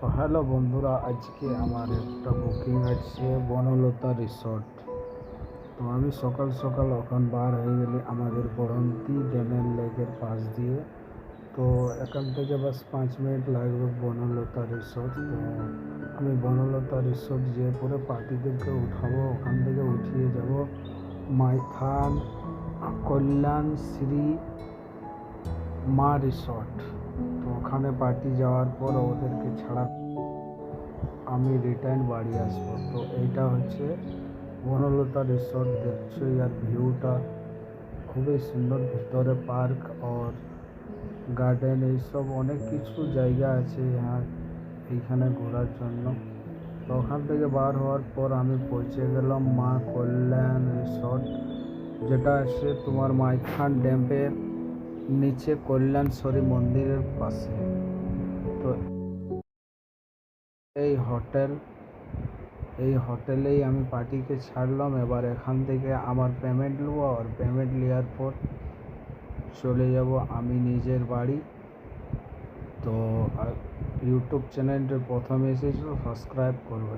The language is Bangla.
তো হ্যালো বন্ধুরা, আজকে আমার একটা বুকিং আছে বনলতা রিসর্ট। তো আমি সকাল সকাল ওখান বার হয়ে গেলে আমাদের বরন্তি ড্যামের লেকের পাশ দিয়ে। তো এখান থেকে বাস 5 মিনিট লাগবে বনলতা রিসর্ট। তো আমি বনলতা রিসর্ট যেয়ে পরে পার্টিদেরকে উঠাবো, ওখান থেকে উঠিয়ে যাব মাইথান কল্যাণ শ্রী মা রিসর্ট। তো ওখানে পার্টি যাওয়ার পর ওদেরকে ছাড়া আমি রিটার্ন বাড়ি আসবো। তো এইটা হচ্ছে বনলতা রিসর্ট, দেখছো ইয়ার ভিউটা খুবই সুন্দর। ভিতরে পার্ক আর গার্ডেন এইসব অনেক কিছু জায়গা আছে এইখানে ঘোরার জন্য। তো ওখান থেকে বার হওয়ার পর আমি পৌঁছে গেলাম মা কল্যাণ রিসর্ট, যেটা আছে তোমার মাইথান ড্যামের নিচে কল্যাণেশ্বরী মন্দিরের পাশে। তো এই হোটেলেই আমি পার্টিকে ছাড়লাম। এবার এখান থেকে আমার পেমেন্ট নেবো, আর পেমেন্ট নেওয়ার পর চলে যাব আমি নিজের বাড়ি। তো ইউটিউব চ্যানেলটা প্রথমে এসেছো, সাবস্ক্রাইব করবে।